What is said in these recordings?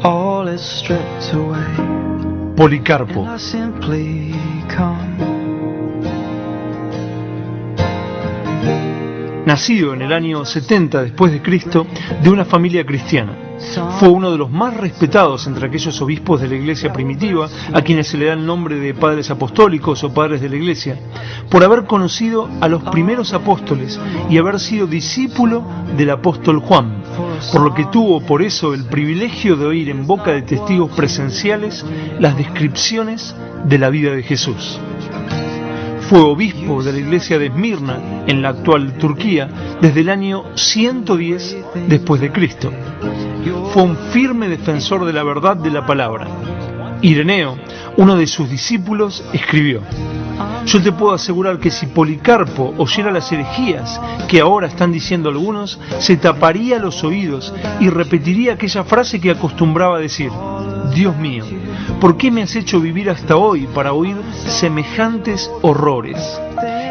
all is stripped away, Policarpo. and I simply come. Nacido en el año 70 después de Cristo, de una familia cristiana. Fue uno de los más respetados entre aquellos obispos de la iglesia primitiva, a quienes se le da el nombre de padres apostólicos o padres de la iglesia, por haber conocido a los primeros apóstoles y haber sido discípulo del apóstol Juan, por lo que tuvo por eso el privilegio de oír en boca de testigos presenciales las descripciones de la vida de Jesús. Fue obispo de la iglesia de Esmirna, en la actual Turquía, desde el año 110 después de Cristo. Fue un firme defensor de la verdad de la palabra. Ireneo, uno de sus discípulos, escribió: yo te puedo asegurar que si Policarpo oyera las herejías que ahora están diciendo algunos, se taparía los oídos y repetiría aquella frase que acostumbraba a decir: Dios mío, ¿por qué me has hecho vivir hasta hoy para oír semejantes horrores?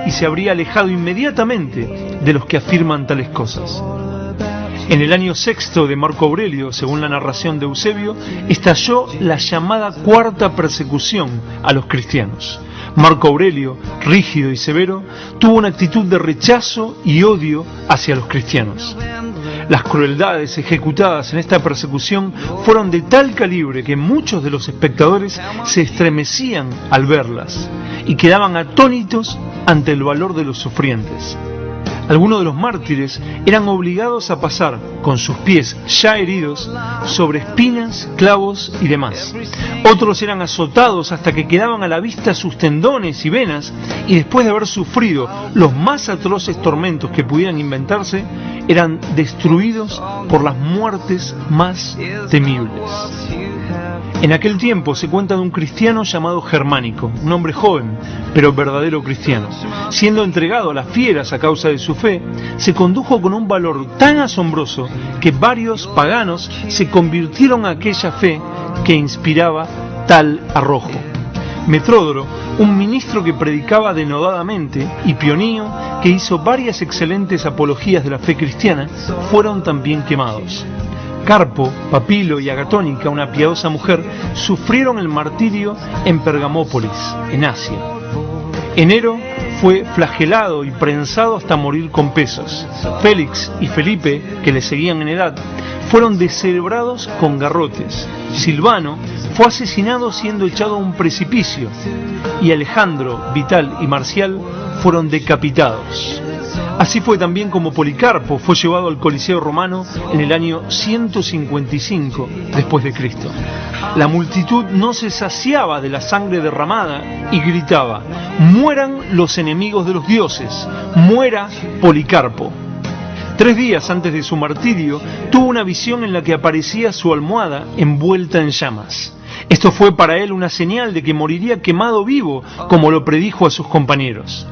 Y se habría alejado inmediatamente de los que afirman tales cosas. En el año sexto de Marco Aurelio, según la narración de Eusebio, estalló la llamada cuarta persecución a los cristianos. Marco Aurelio, rígido y severo, tuvo una actitud de rechazo y odio hacia los cristianos. Las crueldades ejecutadas en esta persecución fueron de tal calibre que muchos de los espectadores se estremecían al verlas y quedaban atónitos ante el valor de los sufrientes. Algunos de los mártires eran obligados a pasar, con sus pies ya heridos, sobre espinas, clavos y demás. Otros eran azotados hasta que quedaban a la vista sus tendones y venas, y después de haber sufrido los más atroces tormentos que pudieran inventarse, eran destruidos por las muertes más temibles. En aquel tiempo se cuenta de un cristiano llamado Germánico, un hombre joven, pero verdadero cristiano. Siendo entregado a las fieras a causa de su fe, se condujo con un valor tan asombroso que varios paganos se convirtieron a aquella fe que inspiraba tal arrojo. Metródoro, un ministro que predicaba denodadamente, y Pionio, que hizo varias excelentes apologías de la fe cristiana, fueron también quemados. Carpo, Papilo y Agatónica, una piadosa mujer, sufrieron el martirio en Pergamópolis, en Asia. Enero fue flagelado y prensado hasta morir con pesos. Félix y Felipe, que le seguían en edad, fueron descerebrados con garrotes. Silvano fue asesinado siendo echado a un precipicio. Y Alejandro, Vital y Marcial fueron decapitados. Así fue también como Policarpo fue llevado al Coliseo romano en el año 155 después de Cristo. La multitud no se saciaba de la sangre derramada y gritaba: ¡mueran los enemigos de los dioses! ¡Muera Policarpo! 3 días antes de su martirio, tuvo una visión en la que aparecía su almohada envuelta en llamas. Esto fue para él una señal de que moriría quemado vivo, como lo predijo a sus compañeros.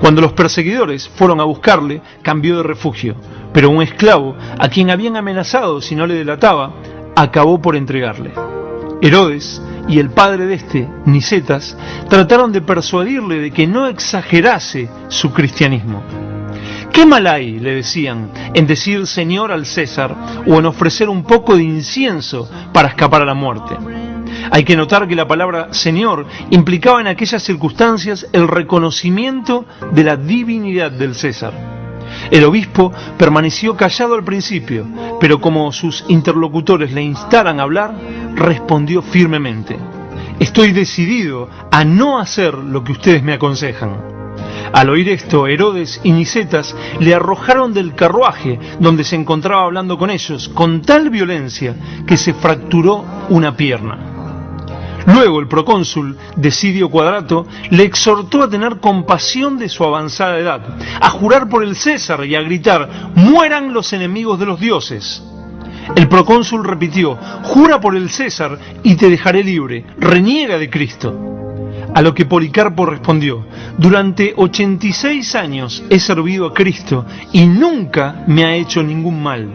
Cuando los perseguidores fueron a buscarle, cambió de refugio, pero un esclavo, a quien habían amenazado si no le delataba, acabó por entregarle. Herodes y el padre de este, Nicetas, trataron de persuadirle de que no exagerase su cristianismo. ¿Qué mal hay, le decían, en decir Señor al César o en ofrecer un poco de incienso para escapar a la muerte? Hay que notar que la palabra Señor implicaba en aquellas circunstancias el reconocimiento de la divinidad del César. El obispo permaneció callado al principio, pero como sus interlocutores le instaran a hablar, respondió firmemente: estoy decidido a no hacer lo que ustedes me aconsejan. Al oír esto, Herodes y Nicetas le arrojaron del carruaje donde se encontraba hablando con ellos, con tal violencia que se fracturó una pierna. Luego el procónsul, Decidio Quadrato, le exhortó a tener compasión de su avanzada edad, a jurar por el César y a gritar: ¡mueran los enemigos de los dioses! El procónsul repitió: jura por el César y te dejaré libre, reniega de Cristo. A lo que Policarpo respondió: durante 86 años he servido a Cristo y nunca me ha hecho ningún mal.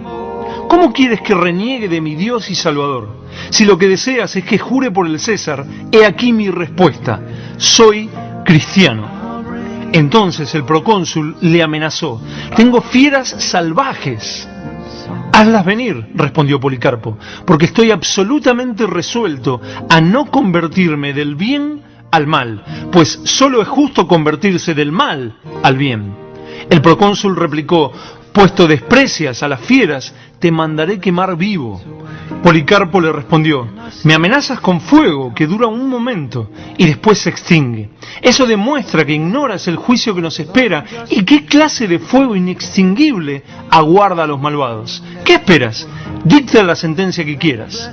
¿Cómo quieres que reniegue de mi Dios y Salvador? Si lo que deseas es que jure por el César, he aquí mi respuesta: soy cristiano. Entonces el procónsul le amenazó: tengo fieras salvajes. Hazlas venir, respondió Policarpo, porque estoy absolutamente resuelto a no convertirme del bien al mal, pues solo es justo convertirse del mal al bien. El procónsul replicó: puesto desprecias a las fieras, te mandaré quemar vivo. Policarpo le respondió: me amenazas con fuego que dura un momento y después se extingue. Eso demuestra que ignoras el juicio que nos espera y qué clase de fuego inextinguible aguarda a los malvados. ¿Qué esperas? Dicta la sentencia que quieras.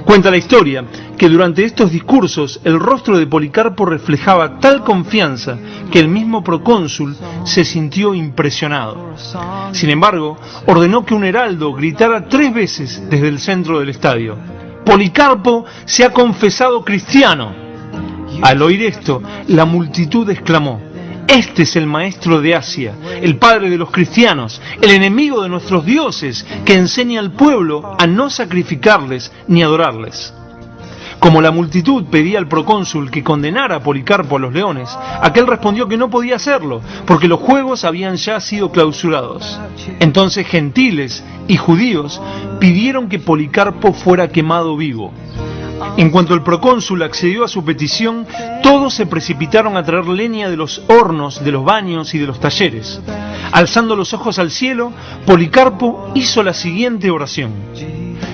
Cuenta la historia que durante estos discursos el rostro de Policarpo reflejaba tal confianza que el mismo procónsul se sintió impresionado. Sin embargo, ordenó que un heraldo gritara 3 veces desde el centro del estadio: Policarpo se ha confesado cristiano. Al oír esto, la multitud exclamó: este es el maestro de Asia, el padre de los cristianos, el enemigo de nuestros dioses, que enseña al pueblo a no sacrificarles ni adorarles. Como la multitud pedía al procónsul que condenara a Policarpo a los leones, aquel respondió que no podía hacerlo, porque los juegos habían ya sido clausurados. Entonces gentiles y judíos pidieron que Policarpo fuera quemado vivo. En cuanto el procónsul accedió a su petición, todos se precipitaron a traer leña de los hornos, de los baños y de los talleres. Alzando los ojos al cielo, Policarpo hizo la siguiente oración: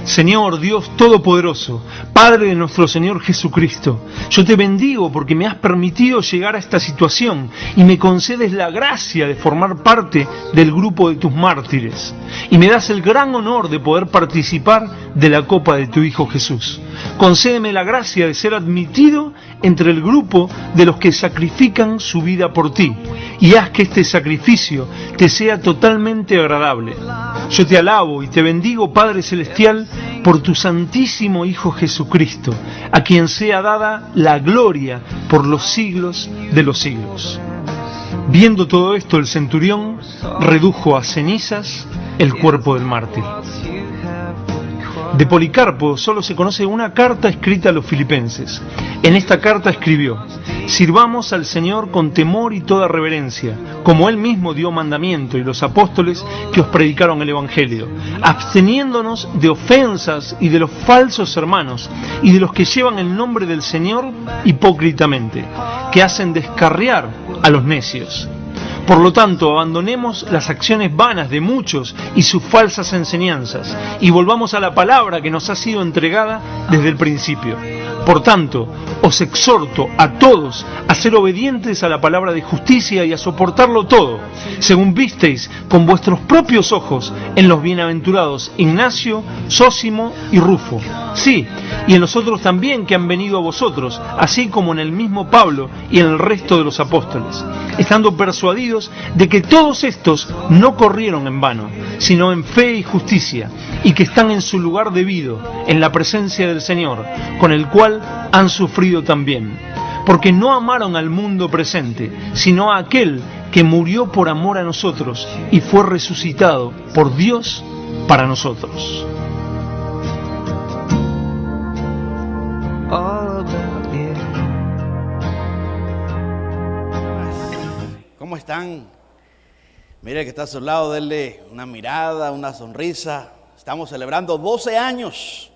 Señor Dios Todopoderoso, Padre de nuestro Señor Jesucristo, yo te bendigo porque me has permitido llegar a esta situación y me concedes la gracia de formar parte del grupo de tus mártires, y me das el gran honor de poder participar de la copa de tu Hijo Jesús. Concédeme la gracia de ser admitido entre el grupo de los que sacrifican su vida por ti, y haz que este sacrificio te sea totalmente agradable. Yo te alabo y te bendigo, Padre Celestial, por tu Santísimo Hijo Jesucristo, a quien sea dada la gloria por los siglos de los siglos. Viendo todo esto, el centurión redujo a cenizas el cuerpo del mártir. De Policarpo solo se conoce una carta escrita a los filipenses. En esta carta escribió: sirvamos al Señor con temor y toda reverencia, como Él mismo dio mandamiento y los apóstoles que os predicaron el Evangelio, absteniéndonos de ofensas y de los falsos hermanos y de los que llevan el nombre del Señor hipócritamente, que hacen descarriar a los necios. Por lo tanto, abandonemos las acciones vanas de muchos y sus falsas enseñanzas, y volvamos a la palabra que nos ha sido entregada desde el principio. Por tanto, os exhorto a todos a ser obedientes a la palabra de justicia y a soportarlo todo, según visteis con vuestros propios ojos en los bienaventurados Ignacio, Zósimo y Rufo. Sí, y en los otros también que han venido a vosotros, así como en el mismo Pablo y en el resto de los apóstoles, estando persuadidos de que todos estos no corrieron en vano, sino en fe y justicia, y que están en su lugar debido, en la presencia del Señor, con el cual han sufrido también, porque no amaron al mundo presente, sino a aquel que murió por amor a nosotros y fue resucitado por Dios para nosotros. All about you. ¿Cómo están? Mire que está a su lado, denle una mirada, una sonrisa. Estamos celebrando 12 años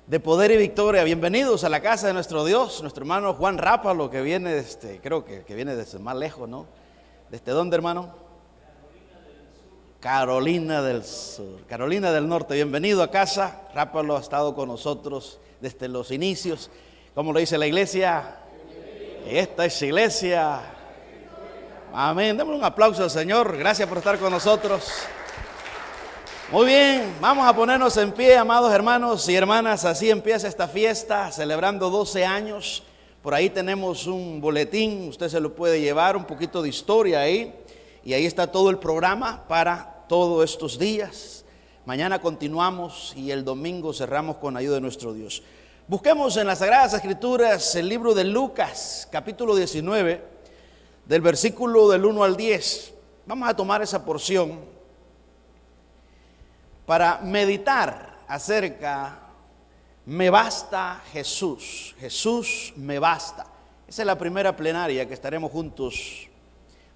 de poder y victoria. Bienvenidos a la casa de nuestro Dios, nuestro hermano Juan Rápalo, que viene, creo que viene desde más lejos, ¿no? ¿Desde dónde, hermano? Carolina del Sur, Carolina del Norte. Bienvenido a casa. Rápalo ha estado con nosotros desde los inicios. ¿Cómo lo dice la iglesia? Esta es iglesia. Amén. Démosle un aplauso al Señor. Gracias por estar con nosotros. Muy bien, vamos a ponernos en pie, amados hermanos y hermanas. Así empieza esta fiesta, celebrando 12 años. Por ahí tenemos un boletín, usted se lo puede llevar, un poquito de historia ahí. Y ahí está todo el programa para todos estos días. Mañana continuamos y el domingo cerramos con ayuda de nuestro Dios. Busquemos en las Sagradas Escrituras el libro de Lucas, capítulo 19, del versículo del 1 al 10. Vamos a tomar esa porción para meditar acerca, me basta Jesús, Jesús me basta. Esa es la primera plenaria que estaremos juntos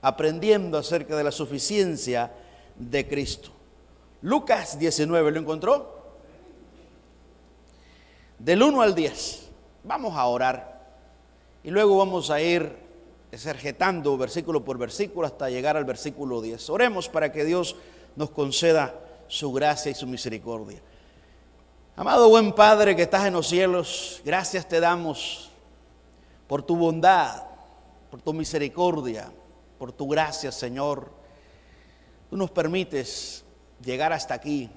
aprendiendo acerca de la suficiencia de Cristo. Lucas 19, ¿lo encontró? Del 1 al 10. Vamos a orar y luego vamos a ir exegetando versículo por versículo hasta llegar al versículo 10. Oremos para que Dios nos conceda su gracia y su misericordia. Amado buen Padre que estás en los cielos, gracias te damos por tu bondad, por tu misericordia, por tu gracia, Señor. Tú nos permites llegar hasta aquí.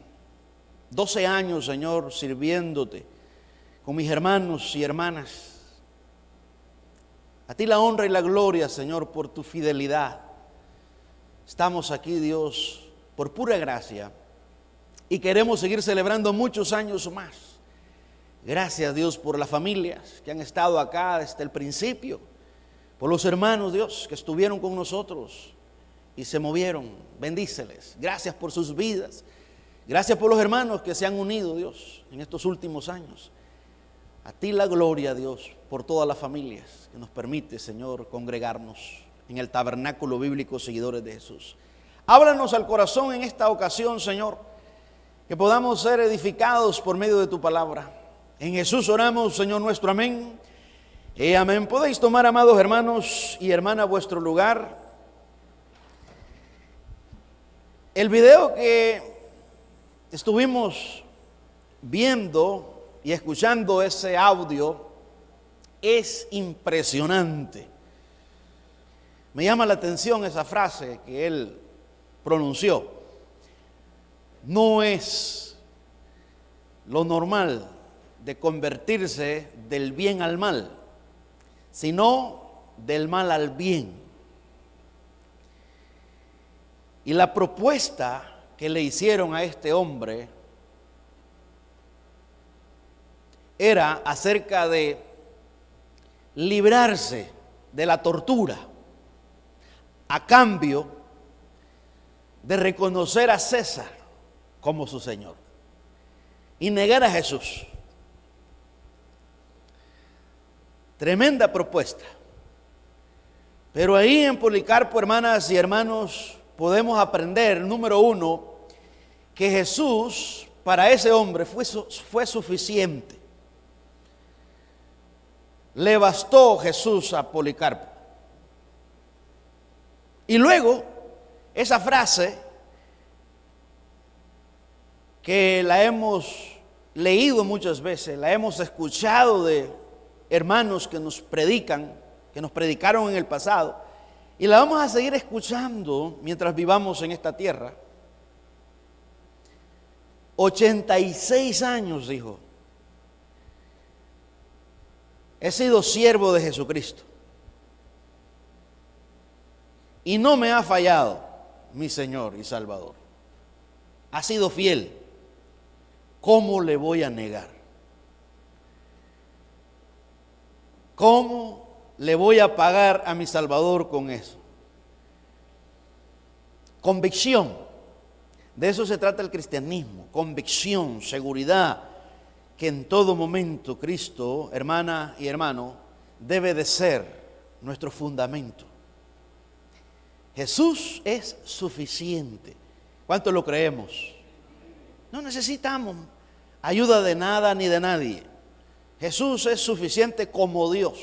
12 años, Señor, sirviéndote con mis hermanos y hermanas. A ti la honra y la gloria, Señor, por tu fidelidad. Estamos aquí, Dios, por pura gracia y queremos seguir celebrando muchos años más. Gracias, Dios, por las familias que han estado acá desde el principio, por los hermanos, Dios, que estuvieron con nosotros y se movieron. Bendíceles. Gracias por sus vidas. Gracias por los hermanos que se han unido, Dios, en estos últimos años. A ti la gloria, Dios, por todas las familias que nos permite, Señor, congregarnos en el tabernáculo bíblico Seguidores de Jesús. Háblanos al corazón en esta ocasión, Señor, que podamos ser edificados por medio de tu palabra. En Jesús oramos, Señor nuestro, amén. Y amén. Podéis tomar, amados hermanos y hermanas, vuestro lugar. El video que estuvimos viendo y escuchando, ese audio, es impresionante. Me llama la atención esa frase que él pronunció. No es lo normal de convertirse del bien al mal, sino del mal al bien. Y la propuesta que le hicieron a este hombre era acerca de librarse de la tortura a cambio de reconocer a César como su Señor y negar a Jesús. Tremenda propuesta. Pero ahí en Policarpo, hermanas y hermanos, podemos aprender, número uno, que Jesús para ese hombre fue suficiente. Le bastó Jesús a Policarpo. Y luego, esa frase que la hemos leído muchas veces, la hemos escuchado de hermanos que nos predican, que nos predicaron en el pasado, y la vamos a seguir escuchando mientras vivamos en esta tierra. 86 años, dijo. He sido siervo de Jesucristo y no me ha fallado mi Señor y Salvador. Ha sido fiel. ¿Cómo le voy a negar? ¿Cómo le voy a pagar a mi Salvador con eso? Convicción. De eso se trata el cristianismo. Convicción, seguridad, que en todo momento Cristo, hermana y hermano, debe de ser nuestro fundamento. Jesús es suficiente. ¿Cuánto lo creemos? No necesitamos ayuda de nada ni de nadie. Jesús es suficiente como Dios.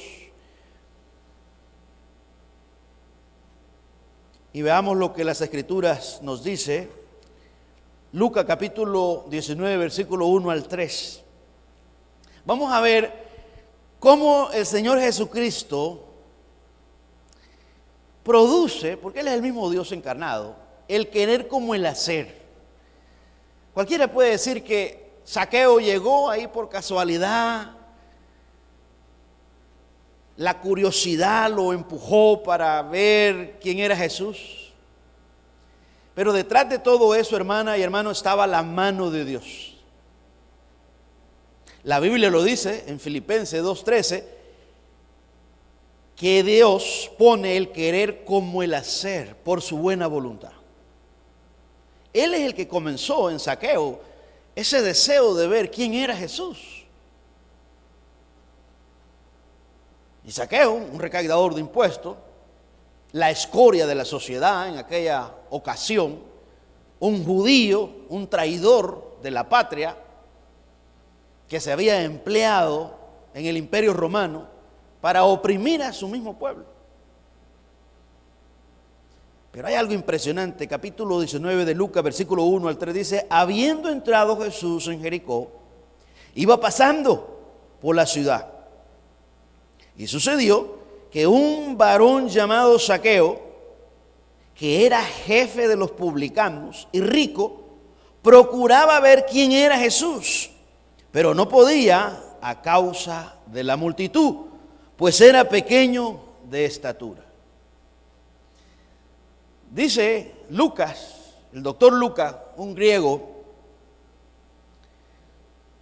Y veamos lo que las Escrituras nos dice. Lucas capítulo 19, versículo 1 al 3. Vamos a ver cómo el Señor Jesucristo produce, porque Él es el mismo Dios encarnado, el querer como el hacer. Cualquiera puede decir que Zaqueo llegó ahí por casualidad, la curiosidad lo empujó para ver quién era Jesús. Pero detrás de todo eso, hermana y hermano, estaba la mano de Dios. La Biblia lo dice en Filipenses 2:13, que Dios pone el querer como el hacer por su buena voluntad. Él es el que comenzó en Zaqueo ese deseo de ver quién era Jesús. Y Zaqueo, un recaudador de impuestos, la escoria de la sociedad en aquella ocasión, un judío, un traidor de la patria, que se había empleado en el Imperio Romano para oprimir a su mismo pueblo. Pero hay algo impresionante, capítulo 19 de Lucas, versículo 1 al 3 dice: habiendo entrado Jesús en Jericó, iba pasando por la ciudad. Y sucedió que un varón llamado Zaqueo, que era jefe de los publicanos y rico, procuraba ver quién era Jesús, pero no podía a causa de la multitud, pues era pequeño de estatura. Dice Lucas, el doctor Lucas, un griego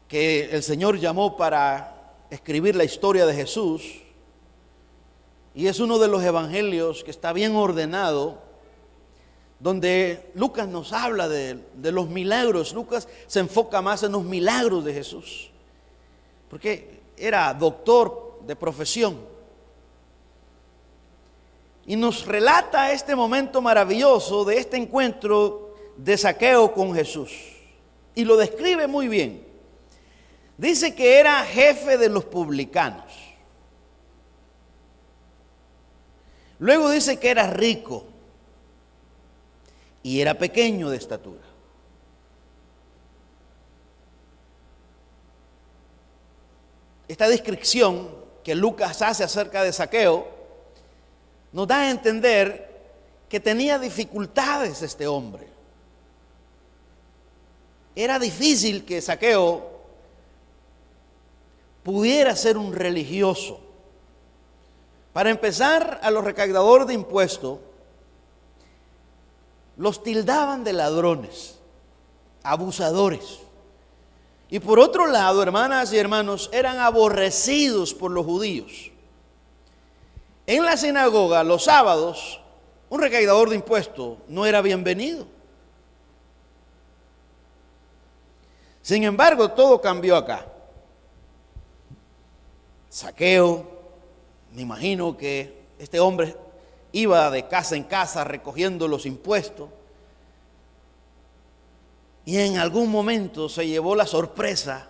que el Señor llamó para escribir la historia de Jesús, y es uno de los evangelios que está bien ordenado, donde Lucas nos habla de los milagros. Lucas se enfoca más en los milagros de Jesús, porque era doctor de profesión. Y nos relata este momento maravilloso de este encuentro de Zaqueo con Jesús. Y lo describe muy bien. Dice que era jefe de los publicanos. Luego dice que era rico y era pequeño de estatura. Esta descripción que Lucas hace acerca de Zaqueo nos da a entender que tenía dificultades este hombre. Era difícil que Zaqueo pudiera ser un religioso. Para empezar, a los recaudadores de impuestos los tildaban de ladrones, abusadores. Y por otro lado, hermanas y hermanos, eran aborrecidos por los judíos. En la sinagoga, los sábados, un recaudador de impuestos no era bienvenido. Sin embargo, todo cambió acá. Zaqueo, me imagino que este hombre iba de casa en casa recogiendo los impuestos, y en algún momento se llevó la sorpresa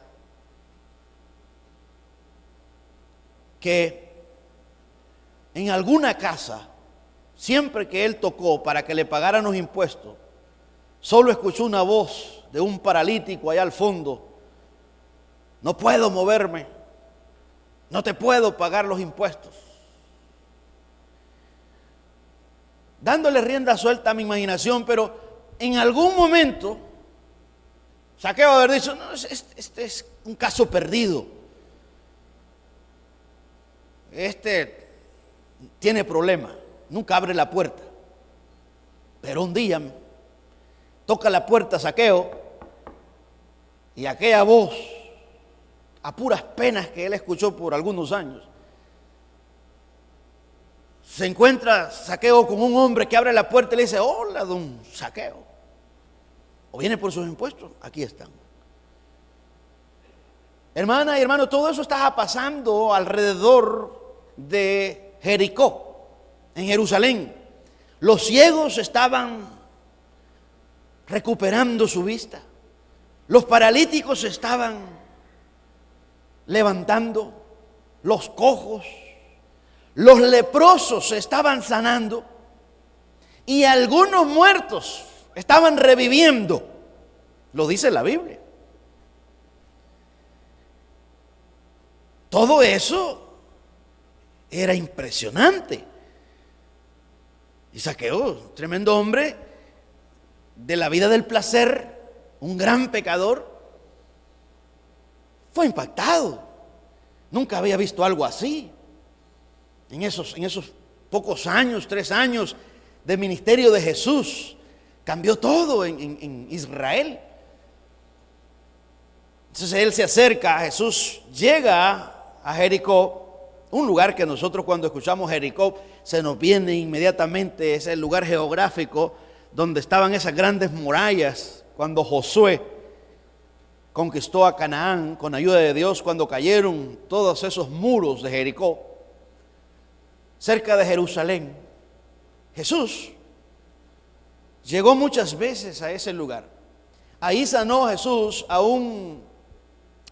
que en alguna casa, siempre que él tocó para que le pagaran los impuestos, solo escuchó una voz de un paralítico allá al fondo: no puedo moverme, no te puedo pagar los impuestos. Dándole rienda suelta a mi imaginación, pero en algún momento Zaqueo haber dicho: no, este es un caso perdido. Este tiene problema, nunca abre la puerta. Pero un día toca la puerta Zaqueo, y aquella voz, a puras penas que él escuchó por algunos años, se encuentra Zaqueo con un hombre que abre la puerta y le dice: hola, don Zaqueo, ¿o viene por sus impuestos? Aquí están. Hermana y hermano, todo eso estaba pasando alrededor de Jericó, en Jerusalén. Los ciegos estaban recuperando su vista, los paralíticos se estaban levantando, los cojos, los leprosos se estaban sanando, y algunos muertos estaban reviviendo. Lo dice la Biblia. Todo eso era impresionante. Y Zaqueo, tremendo hombre de la vida del placer, un gran pecador, fue impactado. Nunca había visto algo así. En esos pocos años, 3 años de ministerio de Jesús, cambió todo en Israel. Entonces él se acerca a Jesús, llega a Jericó, un lugar que nosotros cuando escuchamos Jericó se nos viene inmediatamente, es el lugar geográfico donde estaban esas grandes murallas cuando Josué conquistó a Canaán con ayuda de Dios, cuando cayeron todos esos muros de Jericó, cerca de Jerusalén. Jesús llegó muchas veces a ese lugar. Ahí sanó Jesús a un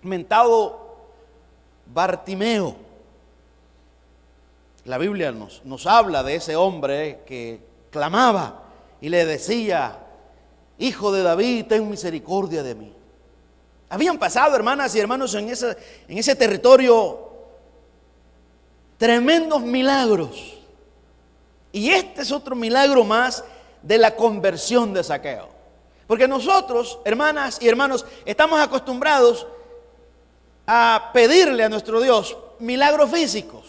mentado Bartimeo. La Biblia nos habla de ese hombre que clamaba y le decía: Hijo de David, ten misericordia de mí. Habían pasado, hermanas y hermanos, en ese territorio tremendos milagros. Y este es otro milagro más de la conversión de Zaqueo. Porque nosotros, hermanas y hermanos, estamos acostumbrados a pedirle a nuestro Dios milagros físicos.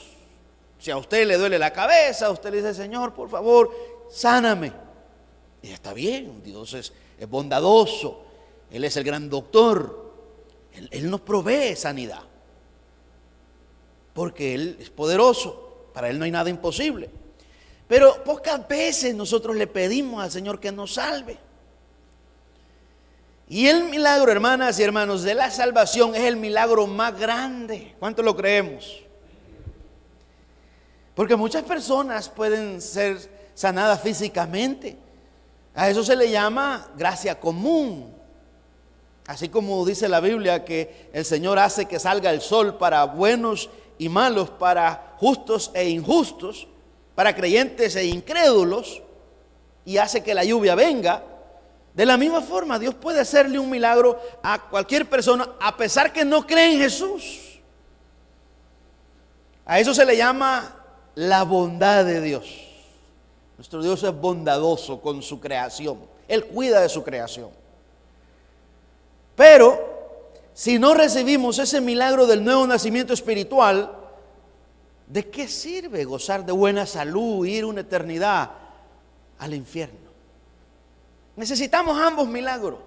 Si a usted le duele la cabeza, usted le dice: Señor, por favor, sáname. Y está bien, Dios es bondadoso, Él es el gran doctor, Él nos provee sanidad, porque Él es poderoso, para Él no hay nada imposible. Pero pocas veces nosotros le pedimos al Señor que nos salve. Y el milagro, hermanas y hermanos, de la salvación es el milagro más grande. ¿Cuánto lo creemos? Porque muchas personas pueden ser sanadas físicamente. A eso se le llama gracia común. Así como dice la Biblia que el Señor hace que salga el sol para buenos y malos, para justos e injustos, para creyentes e incrédulos, y hace que la lluvia venga. De la misma forma, Dios puede hacerle un milagro a cualquier persona, a pesar que no cree en Jesús. A eso se le llama la bondad de Dios. Nuestro Dios es bondadoso con su creación. Él cuida de su creación. Pero si no recibimos ese milagro del nuevo nacimiento espiritual, ¿de qué sirve gozar de buena salud e ir una eternidad al infierno? Necesitamos ambos milagros.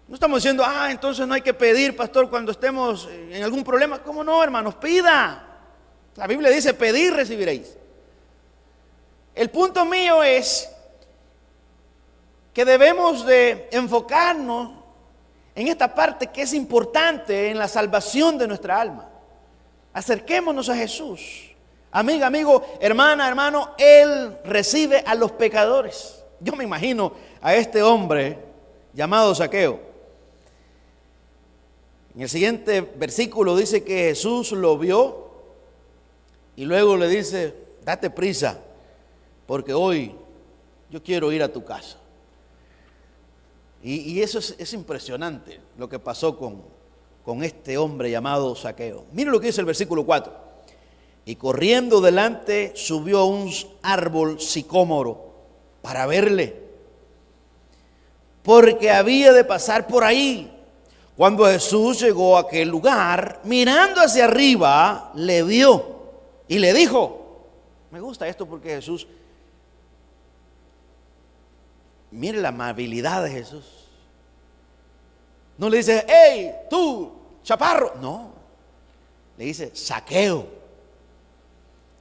No estamos diciendo: entonces no hay que pedir, pastor, cuando estemos en algún problema. ¿Cómo no, hermanos? Pida. La Biblia dice: pedir, recibiréis. El punto mío es que debemos de enfocarnos en esta parte que es importante en la salvación de nuestra alma. Acerquémonos a Jesús. Amiga, amigo, hermana, hermano, Él recibe a los pecadores. Yo me imagino a este hombre llamado Zaqueo. En el siguiente versículo dice que Jesús lo vio y luego le dice: date prisa, porque hoy yo quiero ir a tu casa. Y eso es impresionante lo que pasó con este hombre llamado Zaqueo. Mire lo que dice el versículo 4. Y corriendo delante subió a un árbol sicómoro para verle, porque había de pasar por ahí. Cuando Jesús llegó a aquel lugar, mirando hacia arriba, le vio y le dijo. Me gusta esto porque Jesús, mire la amabilidad de Jesús. No le dice: hey, tú, chaparro. No, le dice: Zaqueo.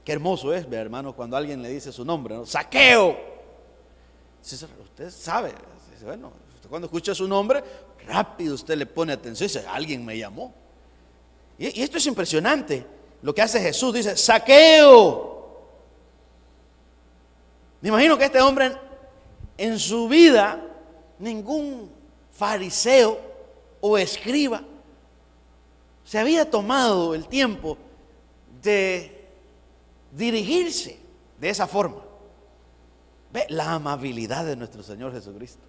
Qué hermoso es, hermanos, cuando alguien le dice su nombre, ¿no? Zaqueo. Usted sabe, bueno, usted cuando escucha su nombre, rápido usted le pone atención y dice: alguien me llamó. Y esto es impresionante. Lo que hace Jesús, dice: Zaqueo. Me imagino que este hombre en su vida, ningún fariseo o escriba se había tomado el tiempo de dirigirse de esa forma. Ve la amabilidad de nuestro Señor Jesucristo,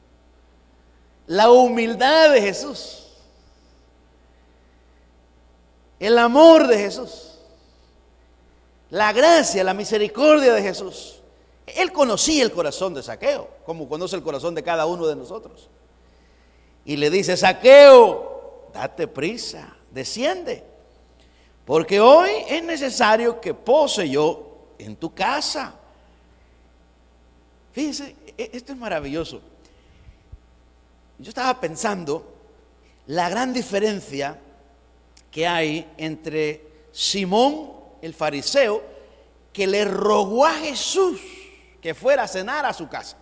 la humildad de Jesús, el amor de Jesús, la gracia, la misericordia de Jesús. Él conocía el corazón de Zaqueo, como conoce el corazón de cada uno de nosotros. Y le dice: Zaqueo, date prisa, desciende, porque hoy es necesario que pose yo en tu casa. Fíjense, esto es maravilloso. Yo estaba pensando la gran diferencia que hay entre Simón el fariseo, que le rogó a Jesús que fuera a cenar a su casa.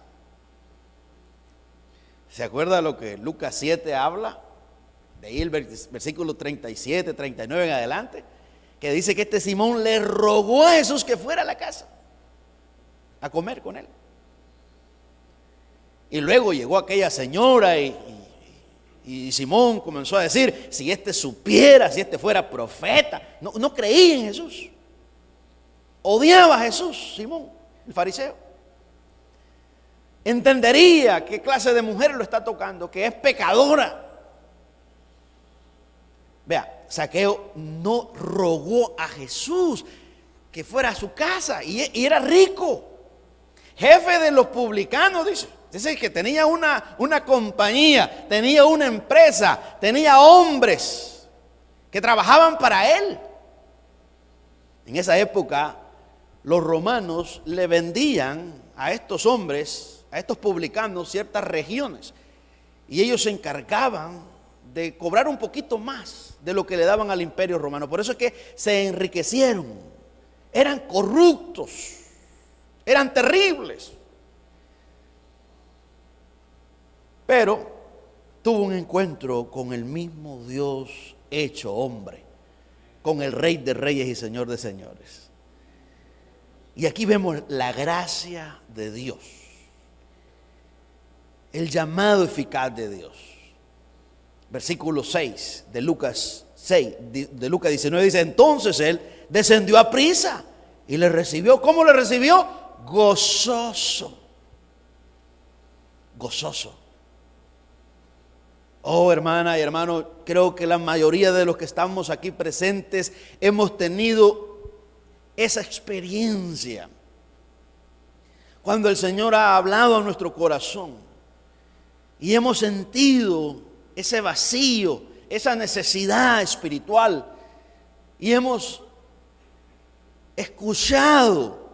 ¿Se acuerda lo que Lucas 7 habla? De ahí el versículo 37, 39 en adelante, que dice que este Simón le rogó a Jesús que fuera a la casa a comer con él. Y luego llegó aquella señora y Simón comenzó a decir, si este supiera, si este fuera profeta. No creía en Jesús. Odiaba a Jesús, Simón, el fariseo. Entendería qué clase de mujer lo está tocando, que es pecadora. Vea, Zaqueo no rogó a Jesús que fuera a su casa y era rico. Jefe de los publicanos, dice que tenía una compañía, tenía una empresa, tenía hombres que trabajaban para él. En esa época, los romanos le vendían a estos hombres, a estos publicanos, ciertas regiones. Y ellos se encargaban de cobrar un poquito más de lo que le daban al imperio romano. Por eso es que se enriquecieron. Eran corruptos, eran terribles. Pero tuvo un encuentro con el mismo Dios hecho hombre, con el Rey de Reyes y Señor de Señores. Y aquí vemos la gracia de Dios, el llamado eficaz de Dios. Versículo 6 de Lucas 6, de Lucas 19 dice, entonces él descendió a prisa y le recibió. ¿Cómo le recibió? Gozoso. Gozoso. Oh, hermana y hermano, creo que la mayoría de los que estamos aquí presentes hemos tenido esa experiencia. Cuando el Señor ha hablado a nuestro corazón y hemos sentido ese vacío, esa necesidad espiritual y hemos escuchado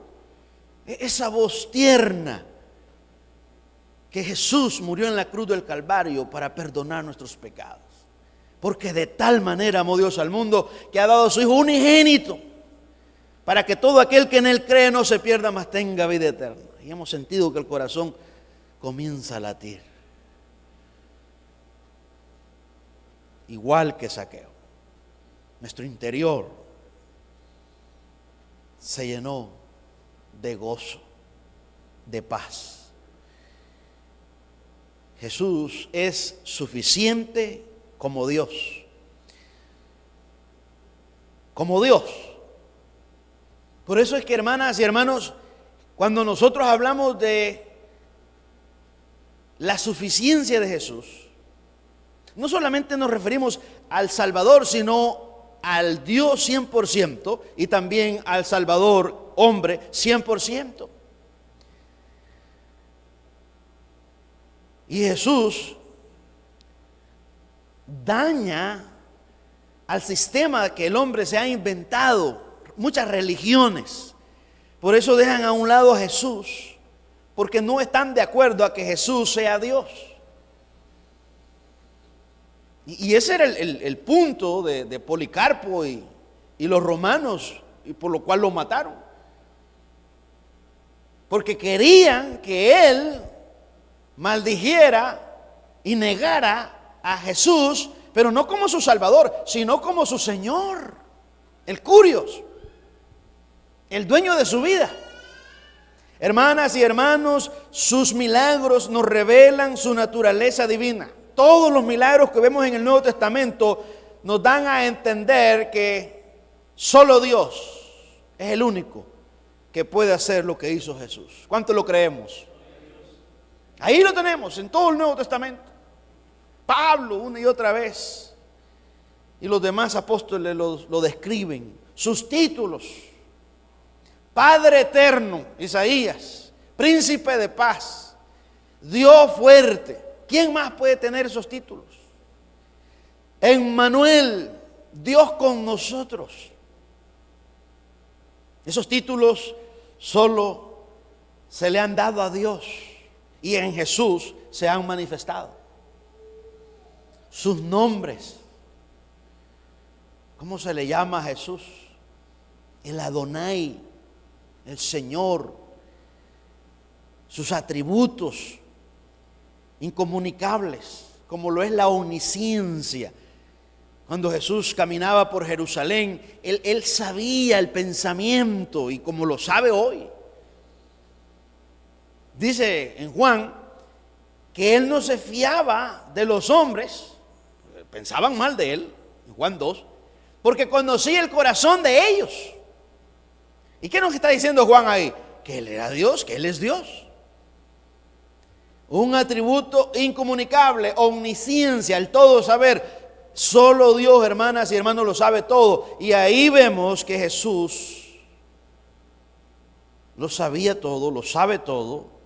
esa voz tierna que Jesús murió en la cruz del Calvario para perdonar nuestros pecados. Porque de tal manera amó Dios al mundo que ha dado a su Hijo unigénito para que todo aquel que en Él cree no se pierda, mas tenga vida eterna. Y hemos sentido que el corazón comienza a latir. Igual que Zaqueo, nuestro interior se llenó de gozo, de paz. Jesús es suficiente como Dios. Como Dios. Por eso es que, hermanas y hermanos, cuando nosotros hablamos de la suficiencia de Jesús, no solamente nos referimos al Salvador, sino al Dios 100% y también al Salvador hombre 100%. Y Jesús daña al sistema que el hombre se ha inventado, muchas religiones. Por eso dejan a un lado a Jesús, porque no están de acuerdo a que Jesús sea Dios. Y ese era el punto de Policarpo y los romanos, y por lo cual lo mataron. Porque querían que él maldijera y negara a Jesús, pero no como su Salvador, sino como su Señor, el Curios, el dueño de su vida. Hermanas y hermanos, sus milagros nos revelan su naturaleza divina. Todos los milagros que vemos en el Nuevo Testamento nos dan a entender que solo Dios es el único que puede hacer lo que hizo Jesús. ¿Cuánto lo creemos? Ahí lo tenemos en todo el Nuevo Testamento. Pablo una y otra vez. Y los demás apóstoles lo describen. Sus títulos. Padre eterno, Isaías. Príncipe de paz. Dios fuerte. ¿Quién más puede tener esos títulos? Emmanuel, Dios con nosotros. Esos títulos solo se le han dado a Dios. Y en Jesús se han manifestado. Sus nombres. ¿Cómo se le llama a Jesús? El Adonai, el Señor. Sus atributos incomunicables, como lo es la omnisciencia. Cuando Jesús caminaba por Jerusalén, él sabía el pensamiento, y como lo sabe hoy. Dice en Juan que él no se fiaba de los hombres, pensaban mal de él, en Juan 2, porque conocía el corazón de ellos. ¿Y qué nos está diciendo Juan ahí? Que él era Dios, que él es Dios. Un atributo incomunicable, omnisciencia, el todo saber. Solo Dios, hermanas y hermanos, lo sabe todo. Y ahí vemos que Jesús lo sabía todo, lo sabe todo.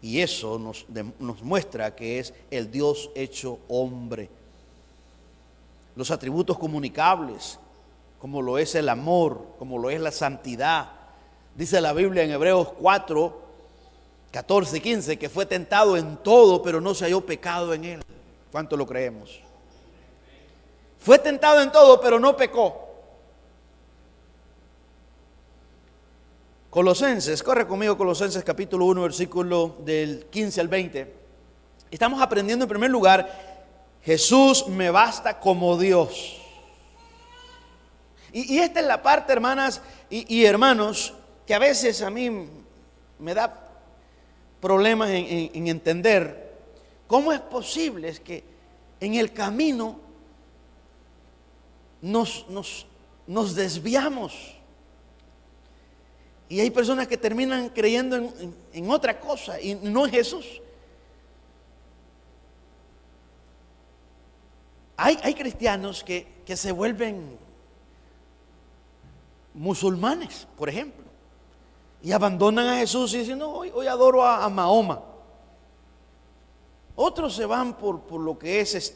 Y eso nos muestra que es el Dios hecho hombre. Los atributos comunicables, como lo es el amor, como lo es la santidad. Dice la Biblia en Hebreos 4, 14 y 15, que fue tentado en todo, pero no se halló pecado en él. ¿Cuánto lo creemos? Fue tentado en todo, pero no pecó. Colosenses, corre conmigo, Colosenses capítulo 1, versículo del 15 al 20. Estamos aprendiendo en primer lugar, Jesús me basta como Dios. Y esta es la parte, hermanas y hermanos, que a veces a mí me da problemas en entender cómo es posible que en el camino nos desviamos. Y hay personas que terminan creyendo en otra cosa y no en Jesús. Hay cristianos que se vuelven musulmanes, por ejemplo, y abandonan a Jesús y dicen, no, hoy adoro a Mahoma. Otros se van por lo que es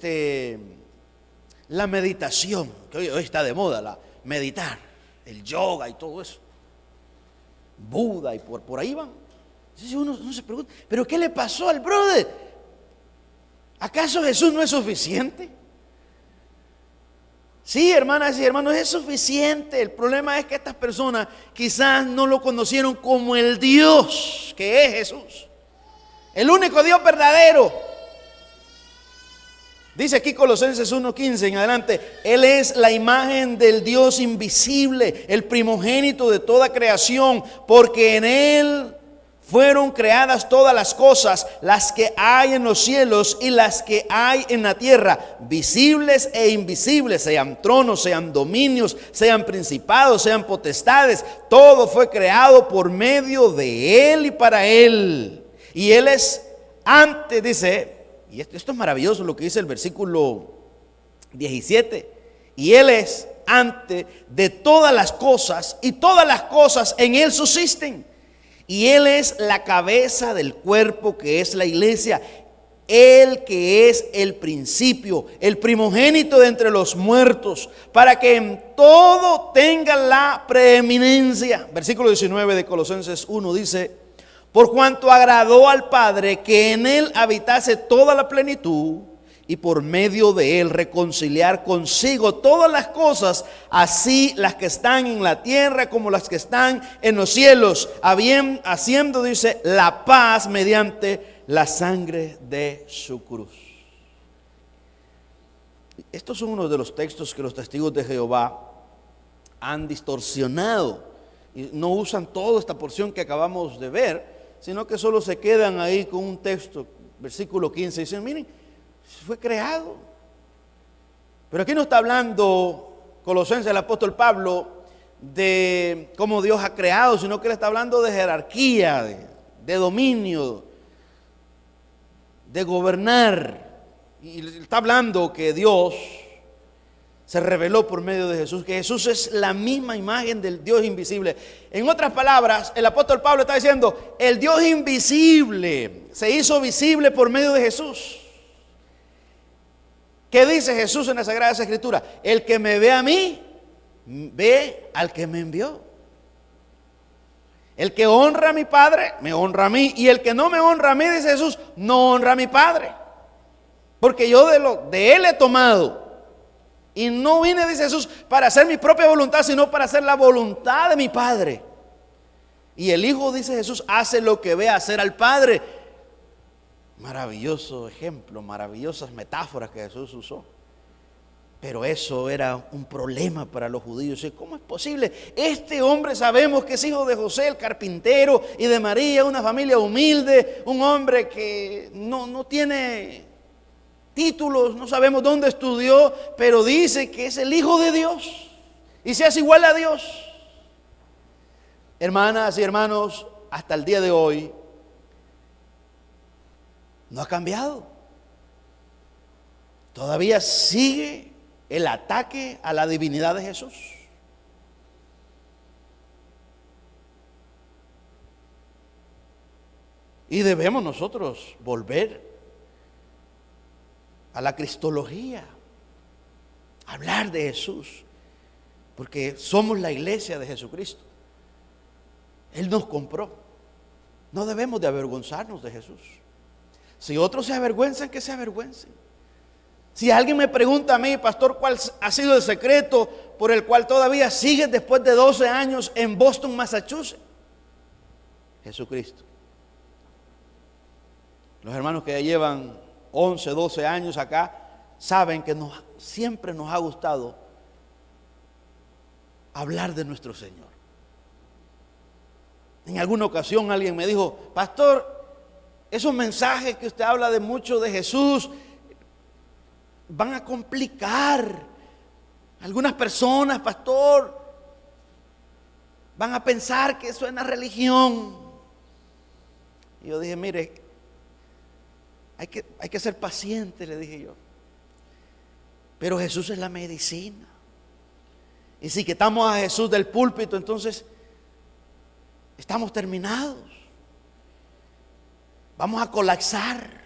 la meditación, que hoy está de moda, meditar, el yoga y todo eso. Buda y por ahí van. Entonces uno se pregunta, ¿pero qué le pasó al brother? ¿Acaso Jesús no es suficiente? Sí, hermanas y hermanos, es suficiente. El problema es que estas personas quizás no lo conocieron como el Dios que es Jesús, el único Dios verdadero. Dice aquí Colosenses 1:15 en adelante, Él es la imagen del Dios invisible, el primogénito de toda creación, porque en Él fueron creadas todas las cosas, las que hay en los cielos y las que hay en la tierra, visibles e invisibles, sean tronos, sean dominios, sean principados, sean potestades. Todo fue creado por medio de Él y para Él. Y Él es antes, dice, y esto es maravilloso lo que dice el versículo 17. Y Él es antes de todas las cosas, y todas las cosas en Él subsisten. Y Él es la cabeza del cuerpo, que es la iglesia. Él que es el principio, el primogénito de entre los muertos, para que en todo tenga la preeminencia. Versículo 19 de Colosenses 1 dice, por cuanto agradó al Padre que en Él habitase toda la plenitud, y por medio de Él reconciliar consigo todas las cosas, así las que están en la tierra como las que están en los cielos, haciendo, dice, la paz mediante la sangre de su cruz. Estos son unos de los textos que los testigos de Jehová han distorsionado y no usan toda esta porción que acabamos de ver, sino que solo se quedan ahí con un texto, versículo 15, dicen, miren, fue creado. Pero aquí no está hablando Colosenses, el apóstol Pablo, de cómo Dios ha creado, sino que él está hablando de jerarquía, de dominio, de gobernar. Y está hablando que Dios se reveló por medio de Jesús, que Jesús es la misma imagen del Dios invisible. En otras palabras, el apóstol Pablo está diciendo, el Dios invisible se hizo visible por medio de Jesús. ¿Qué dice Jesús en la Sagrada Escritura? El que me ve a mí, ve al que me envió. El que honra a mi Padre, me honra a mí. Y el que no me honra a mí, dice Jesús, no honra a mi Padre. Porque yo de Él he tomado. Y no vine, dice Jesús, para hacer mi propia voluntad, sino para hacer la voluntad de mi Padre. Y el Hijo, dice Jesús, hace lo que ve hacer al Padre. Maravilloso ejemplo, maravillosas metáforas que Jesús usó. Pero eso era un problema para los judíos. ¿Cómo es posible? Este hombre sabemos que es hijo de José, el carpintero, y de María, una familia humilde, un hombre que no tiene títulos, no sabemos dónde estudió, pero dice que es el Hijo de Dios y se hace igual a Dios. Hermanas y hermanos, hasta el día de hoy no ha cambiado. Todavía sigue el ataque a la divinidad de Jesús. Y debemos nosotros volver a la cristología, hablar de Jesús, porque somos la iglesia de Jesucristo. Él nos compró. No debemos de avergonzarnos de Jesús. Si otros se avergüenzan, que se avergüencen. Si alguien me pregunta a mí, pastor, ¿cuál ha sido el secreto por el cual todavía sigues después de 12 años en Boston, Massachusetts? Jesucristo. Los hermanos que ya llevan 11, 12 años acá, saben que siempre nos ha gustado hablar de nuestro Señor. En alguna ocasión alguien me dijo, pastor, esos mensajes que usted habla de mucho de Jesús van a complicar. Algunas personas, pastor, van a pensar que eso es una religión. Y yo dije, mire, hay que ser paciente, le dije yo. Pero Jesús es la medicina. Y si quitamos a Jesús del púlpito, entonces estamos terminados. Vamos a colapsar.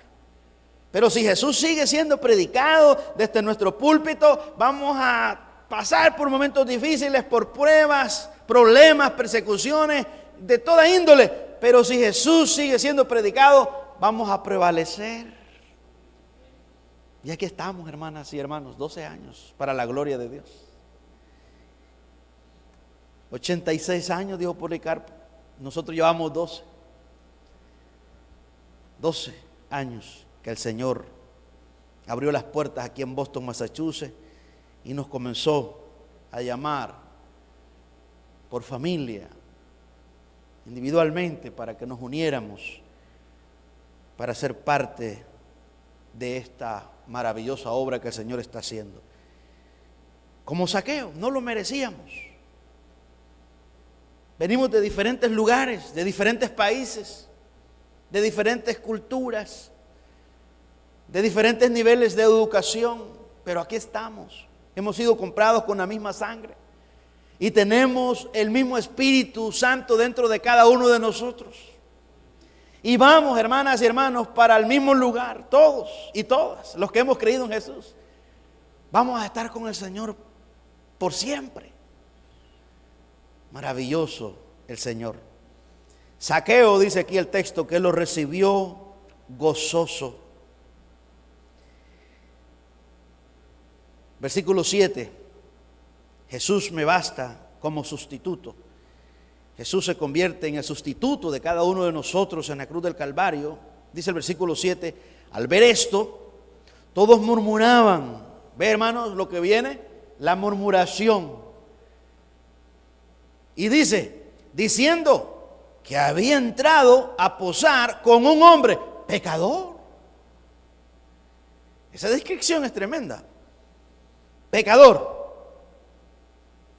Pero si Jesús sigue siendo predicado desde nuestro púlpito, vamos a pasar por momentos difíciles, por pruebas, problemas, persecuciones de toda índole. Pero si Jesús sigue siendo predicado, vamos a prevalecer. Y aquí estamos, hermanas y hermanos, 12 años para la gloria de Dios. 86 años, dijo Policarpo. Nosotros llevamos 12. 12 años que el Señor abrió las puertas aquí en Boston, Massachusetts, y nos comenzó a llamar por familia, individualmente, para que nos uniéramos para ser parte de esta maravillosa obra que el Señor está haciendo. Como Zaqueo, no lo merecíamos. Venimos de diferentes lugares, de diferentes países, de diferentes culturas, de diferentes niveles de educación, pero aquí estamos. Hemos sido comprados con la misma sangre y tenemos el mismo Espíritu Santo dentro de cada uno de nosotros. Y vamos, hermanas y hermanos, para el mismo lugar, todos y todas, los que hemos creído en Jesús. Vamos a estar con el Señor por siempre. Maravilloso el Señor. Zaqueo, dice aquí el texto, que lo recibió gozoso. Versículo 7. Jesús me basta como sustituto. Jesús se convierte en el sustituto de cada uno de nosotros en la cruz del Calvario. Dice el versículo 7, al ver esto, todos murmuraban. ¿Ve, hermanos, lo que viene? La murmuración. Y dice, diciendo que había entrado a posar con un hombre pecador. Esa descripción es tremenda. Pecador.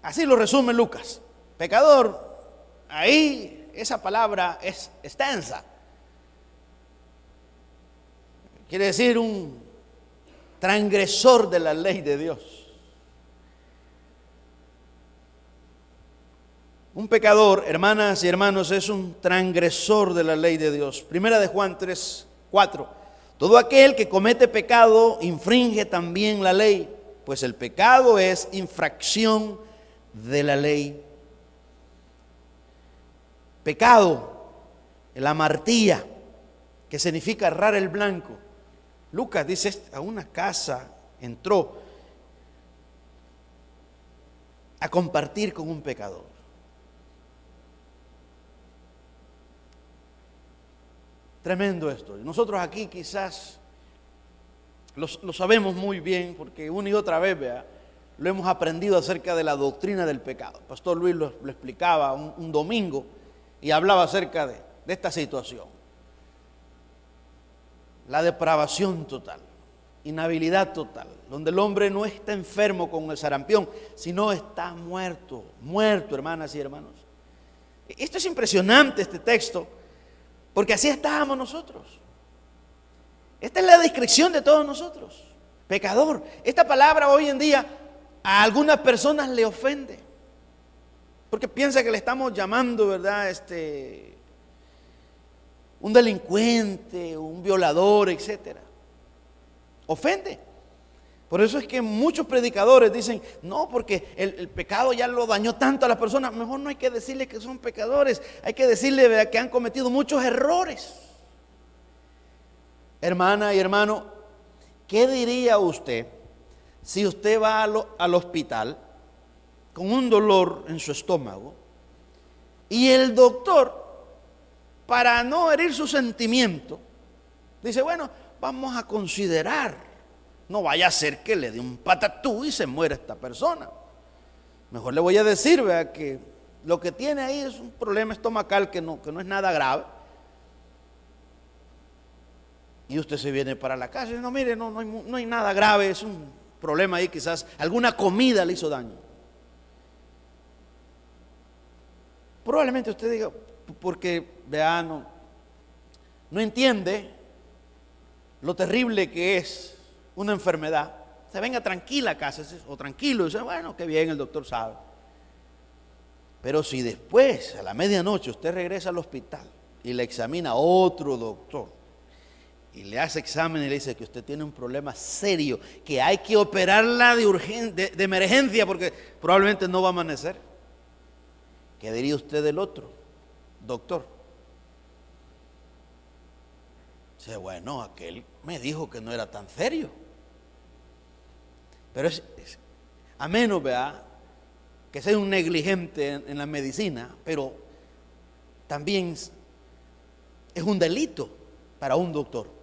Así lo resume Lucas. Pecador. Ahí esa palabra es extensa. Quiere decir un transgresor de la ley de Dios. Un pecador, hermanas y hermanos, es un transgresor de la ley de Dios. Primera de Juan 3:4. Todo aquel que comete pecado infringe también la ley, pues el pecado es infracción de la ley. Pecado, la amartía, que significa errar el blanco. Lucas dice, a una casa entró a compartir con un pecador. Tremendo esto. Nosotros aquí quizás lo sabemos muy bien porque una y otra vez, vea, lo hemos aprendido acerca de la doctrina del pecado. El pastor Luis lo explicaba un domingo y hablaba acerca de esta situación. La depravación total, inhabilidad total, donde el hombre no está enfermo con el sarampión, sino está muerto, hermanas y hermanos. Esto es impresionante, este texto, porque así estábamos nosotros. Esta es la descripción de todos nosotros, pecador. Esta palabra hoy en día a algunas personas le ofende, porque piensa que le estamos llamando, ¿verdad? Un delincuente, un violador, etcétera. Ofende. Por eso es que muchos predicadores dicen, no, porque el pecado ya lo dañó tanto a las personas, mejor no hay que decirle que son pecadores, hay que decirle, ¿verdad?, que han cometido muchos errores. Hermana y hermano, ¿qué diría usted si usted va al hospital con un dolor en su estómago y el doctor, para no herir su sentimiento, dice, bueno, vamos a considerar, no vaya a ser que le dé un patatú y se muera esta persona? Mejor le voy a decir, vea, que lo que tiene ahí es un problema estomacal que no es nada grave. Y usted se viene para la casa y dice, no, mire, no hay nada grave, es un problema ahí, quizás alguna comida le hizo daño. Probablemente usted diga, porque vea, no entiende lo terrible que es una enfermedad. Se venga tranquila a casa, o tranquilo, y dice, bueno, qué bien, el doctor sabe. Pero si después, a la medianoche, usted regresa al hospital y le examina otro doctor, y le hace examen y le dice que usted tiene un problema serio, que hay que operarla de emergencia porque probablemente no va a amanecer, ¿qué diría usted del otro doctor? Dice, bueno, aquel me dijo que no era tan serio. Pero es a menos, vea, que sea un negligente en la medicina, pero también es un delito para un doctor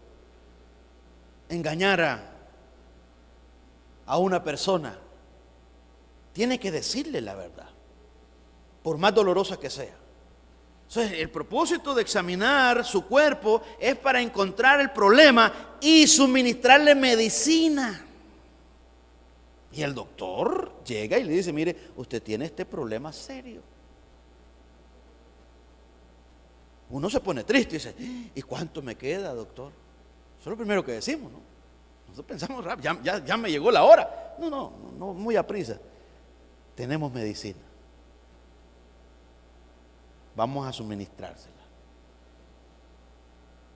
engañar a una persona. Tiene que decirle la verdad, por más dolorosa que sea. Entonces, el propósito de examinar su cuerpo es para encontrar el problema y suministrarle medicina. Y el doctor llega y le dice, mire, usted tiene este problema serio. Uno se pone triste y dice, ¿y cuánto me queda, doctor? Eso es lo primero que decimos, ¿no? Nosotros pensamos, ya me llegó la hora. No, muy aprisa. Tenemos medicina. Vamos a suministrársela.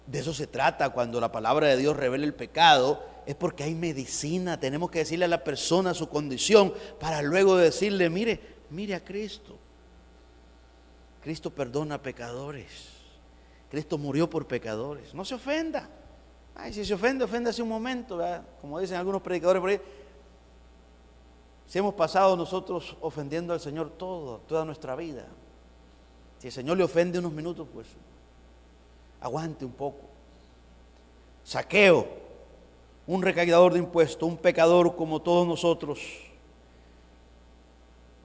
De eso se trata cuando la palabra de Dios revela el pecado, es porque hay medicina. Tenemos que decirle a la persona su condición para luego decirle, mire a Cristo. Cristo perdona a pecadores. Cristo murió por pecadores. No se ofenda. Ay, si se ofende, oféndase un momento, ¿verdad? Como dicen algunos predicadores por ahí. Si hemos pasado nosotros ofendiendo al Señor toda nuestra vida. Si el Señor le ofende unos minutos, pues aguante un poco. Zaqueo, un recaudador de impuestos, un pecador como todos nosotros,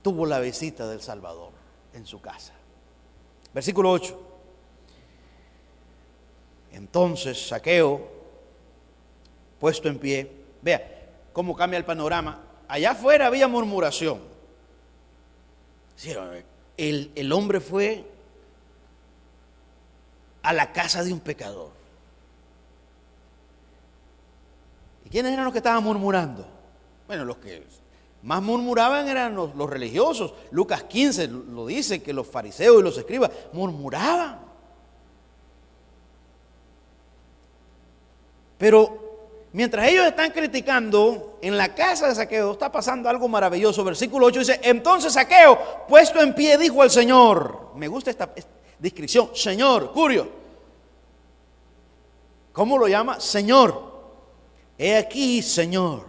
tuvo la visita del Salvador en su casa. Versículo 8. Entonces Zaqueo, puesto en pie, vea cómo cambia el panorama. Allá afuera había murmuración. Sí, el hombre fue a la casa de un pecador. ¿Y quiénes eran los que estaban murmurando? Bueno, los que más murmuraban eran los religiosos. Lucas 15 lo dice, que los fariseos y los escribas murmuraban. Pero mientras ellos están criticando, en la casa de Zaqueo está pasando algo maravilloso. Versículo 8 dice, entonces Zaqueo, puesto en pie, dijo al Señor. Me gusta esta descripción, Señor, curio. ¿Cómo lo llama? Señor. He aquí, Señor.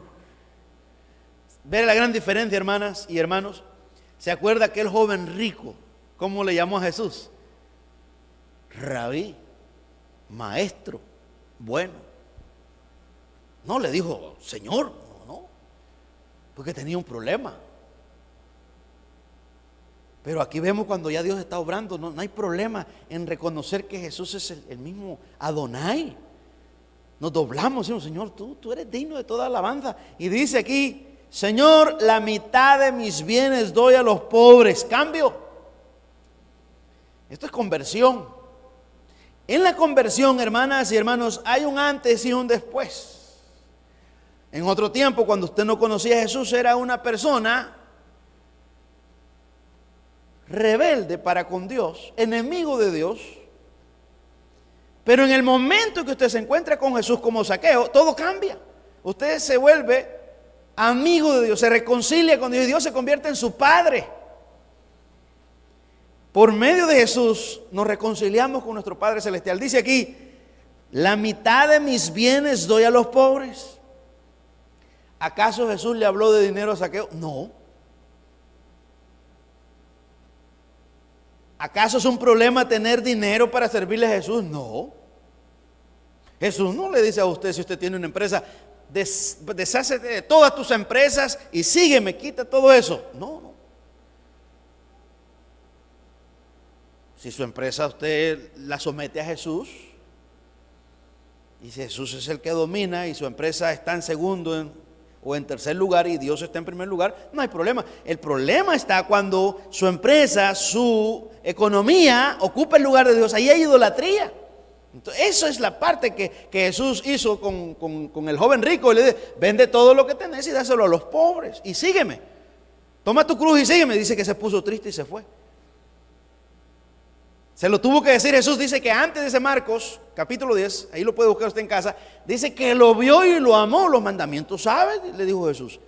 ¿Ve la gran diferencia, hermanas y hermanos? ¿Se acuerda aquel joven rico? ¿Cómo le llamó a Jesús? Rabí, maestro, bueno. No le dijo, Señor, no, porque tenía un problema. Pero aquí vemos cuando ya Dios está obrando, no hay problema en reconocer que Jesús es el mismo Adonai. Nos doblamos y decimos, Señor, tú eres digno de toda alabanza. Y dice aquí, Señor, la mitad de mis bienes doy a los pobres. Cambio. Esto es conversión. En la conversión, hermanas y hermanos, hay un antes y un después. En otro tiempo, cuando usted no conocía a Jesús, era una persona rebelde para con Dios, enemigo de Dios. Pero en el momento que usted se encuentra con Jesús como Zaqueo, todo cambia. Usted se vuelve amigo de Dios, se reconcilia con Dios y Dios se convierte en su Padre. Por medio de Jesús nos reconciliamos con nuestro Padre Celestial. Dice aquí, la mitad de mis bienes doy a los pobres. ¿Acaso Jesús le habló de dinero a Zaqueo? No. ¿Acaso es un problema tener dinero para servirle a Jesús? No. Jesús no le dice a usted, si usted tiene una empresa, desházate de todas tus empresas y sígueme, quita todo eso. No. Si su empresa usted la somete a Jesús, y si Jesús es el que domina y su empresa está en segundo o en tercer lugar y Dios está en primer lugar, no hay problema. El problema está cuando su empresa, su economía ocupa el lugar de Dios. Ahí hay idolatría. Entonces, eso es la parte que Jesús hizo con el joven rico. Y le dice, vende todo lo que tenés y dáselo a los pobres y sígueme. Toma tu cruz y sígueme. Dice que se puso triste y se fue. Se lo tuvo que decir Jesús. Dice que antes de ese Marcos, capítulo 10, ahí lo puede buscar usted en casa, dice que lo vio y lo amó. Los mandamientos, ¿sabes? Le dijo Jesús.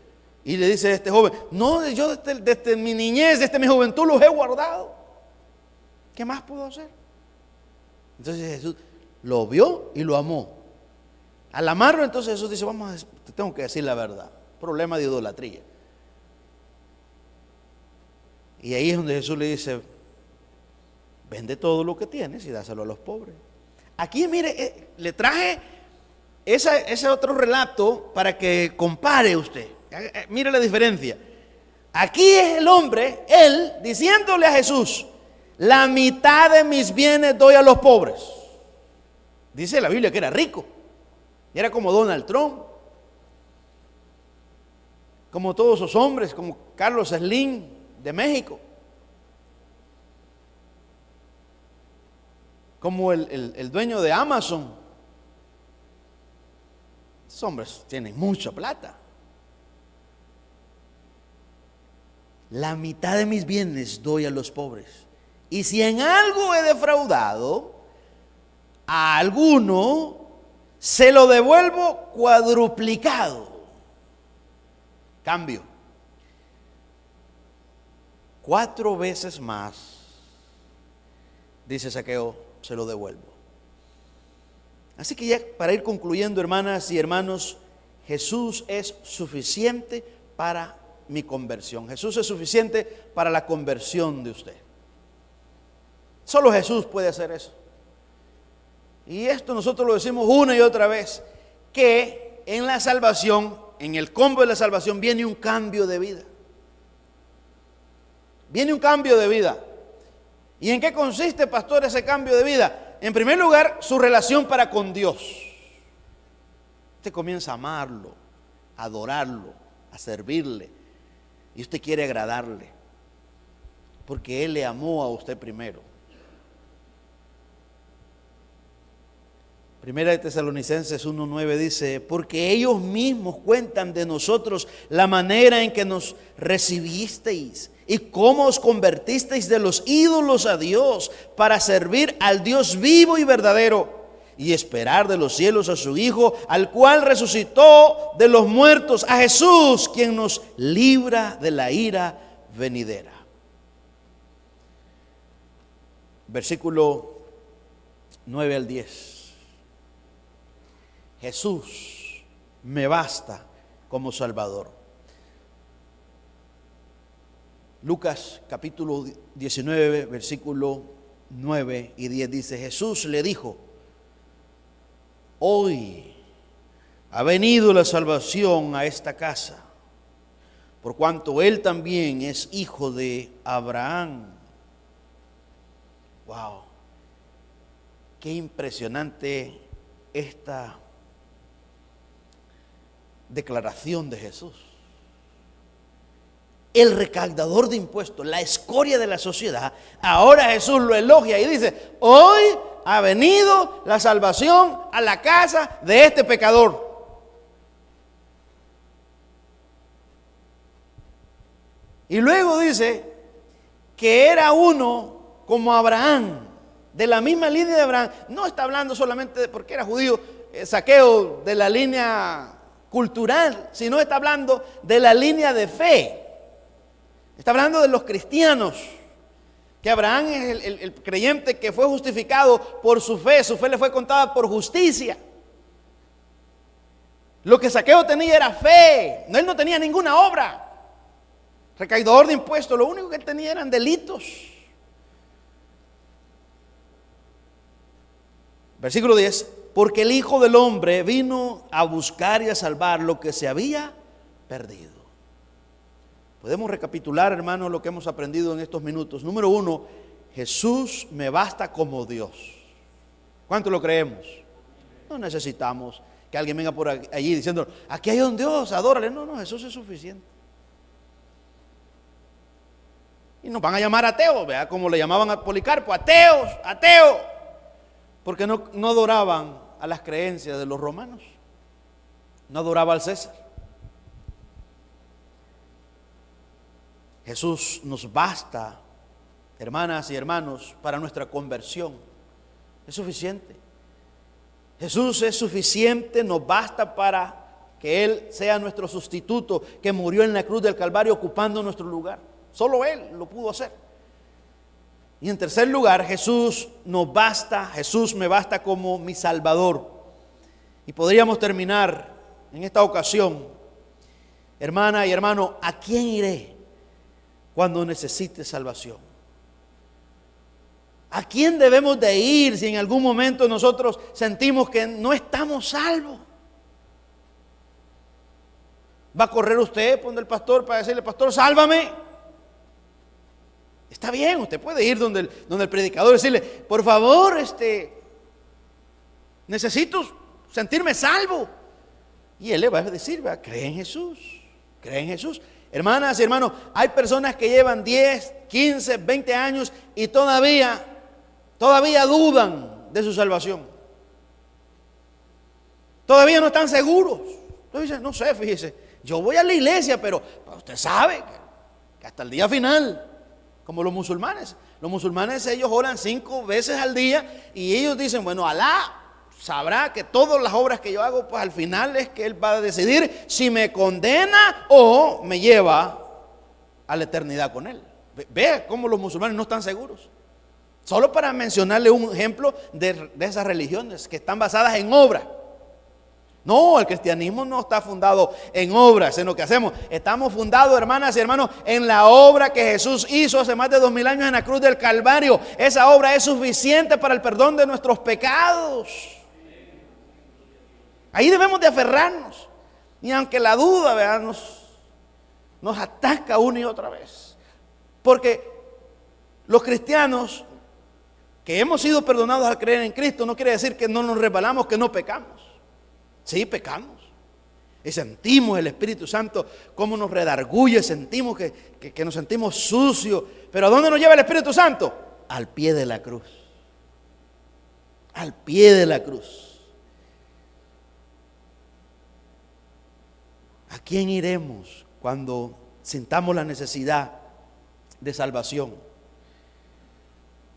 Y le dice a este joven, no, yo desde mi niñez, desde mi juventud los he guardado. ¿Qué más puedo hacer? Entonces Jesús lo vio y lo amó. Al amarlo, entonces Jesús dice, te tengo que decir la verdad. Problema de idolatría. Y ahí es donde Jesús le dice, vende todo lo que tienes y dáselo a los pobres. Aquí, mire, le traje ese otro relato para que compare usted. Mire la diferencia. Aquí es el hombre, él, diciéndole a Jesús, la mitad de mis bienes doy a los pobres. Dice la Biblia que era rico. Era como Donald Trump, como todos esos hombres, como Carlos Slim de México, como el dueño de Amazon. Esos hombres tienen mucha plata. La mitad de mis bienes doy a los pobres. Y si en algo he defraudado a alguno, se lo devuelvo cuadruplicado. Cambio. 4 veces más, dice Zaqueo, se lo devuelvo. Así que ya para ir concluyendo, hermanas y hermanos, Jesús es suficiente para mi conversión. Jesús es suficiente para la conversión de usted. Solo Jesús puede hacer eso. Y esto nosotros lo decimos una y otra vez, que en la salvación, en el combo de la salvación, viene un cambio de vida. Viene un cambio de vida. ¿Y en qué consiste, pastor, ese cambio de vida? En primer lugar, su relación para con Dios. Usted comienza a amarlo, a adorarlo, a servirle. Y usted quiere agradarle, porque Él le amó a usted primero. Primera de Tesalonicenses 1:9 dice, porque ellos mismos cuentan de nosotros la manera en que nos recibisteis y cómo os convertisteis de los ídolos a Dios para servir al Dios vivo y verdadero y esperar de los cielos a su Hijo, al cual resucitó de los muertos, a Jesús, quien nos libra de la ira venidera. Versículo 9 al 10. Jesús me basta como Salvador. Lucas capítulo 19, versículo 9 y 10 dice, Jesús le dijo, hoy ha venido la salvación a esta casa, por cuanto él también es hijo de Abraham. Wow, qué impresionante esta declaración de Jesús. El recaudador de impuestos, la escoria de la sociedad, ahora Jesús lo elogia y dice: hoy ha venido la salvación a la casa de este pecador. Y luego dice que era uno como Abraham, de la misma línea de Abraham. No está hablando solamente de porque era judío, Zaqueo, de la línea cultural, sino está hablando de la línea de fe. Está hablando de los cristianos, que Abraham es el creyente que fue justificado por su fe le fue contada por justicia. Lo que Zaqueo tenía era fe, él no tenía ninguna obra. Recaudador de impuestos, lo único que él tenía eran delitos. Versículo 10, porque el Hijo del Hombre vino a buscar y a salvar lo que se había perdido. Podemos recapitular, hermanos, lo que hemos aprendido en estos minutos. Número 1, Jesús me basta como Dios. ¿Cuánto lo creemos? No necesitamos que alguien venga por allí diciendo: aquí hay un Dios, adórale. No, Jesús es suficiente. Y nos van a llamar ateos, ¿verdad? Como le llamaban a Policarpo: ateos, ateo, porque no adoraban a las creencias de los romanos, no adoraba al César. Jesús nos basta, hermanas y hermanos, para nuestra conversión. Es suficiente. Jesús es suficiente, nos basta para que Él sea nuestro sustituto, que murió en la cruz del Calvario ocupando nuestro lugar. Solo Él lo pudo hacer. Y en tercer lugar, Jesús nos basta, Jesús me basta como mi Salvador. Y podríamos terminar en esta ocasión, hermana y hermano: ¿a quién iré cuando necesite salvación? ¿A quién debemos de ir si en algún momento nosotros sentimos que no estamos salvos? ¿Va a correr usted donde el pastor para decirle: pastor, sálvame? Está bien, usted puede ir donde el predicador y decirle: por favor, necesito sentirme salvo. Y él le va a decir: cree en Jesús, cree en Jesús. Hermanas y hermanos, hay personas que llevan 10, 15, 20 años y todavía dudan de su salvación. Todavía no están seguros. Entonces dicen: no sé, fíjese, yo voy a la iglesia, pero usted sabe que hasta el día final, como los musulmanes. Los musulmanes, ellos oran 5 veces al día y ellos dicen: bueno, Alá sabrá que todas las obras que yo hago, pues al final es que Él va a decidir si me condena o me lleva a la eternidad con Él. Ve cómo los musulmanes no están seguros. Solo para mencionarle un ejemplo de esas religiones que están basadas en obras. No, el cristianismo no está fundado en obras, en lo que hacemos. Estamos fundados, hermanas y hermanos, en la obra que Jesús hizo hace más de 2000 años en la cruz del Calvario. Esa obra es suficiente para el perdón de nuestros pecados. Ahí debemos de aferrarnos. Y aunque la duda, ¿verdad?, nos ataca una y otra vez. Porque los cristianos que hemos sido perdonados al creer en Cristo no quiere decir que no nos resbalamos, que no pecamos. Sí, pecamos. Y sentimos el Espíritu Santo como nos redarguye, sentimos que nos sentimos sucios. Pero ¿a dónde nos lleva el Espíritu Santo? Al pie de la cruz. Al pie de la cruz. ¿A quién iremos cuando sintamos la necesidad de salvación?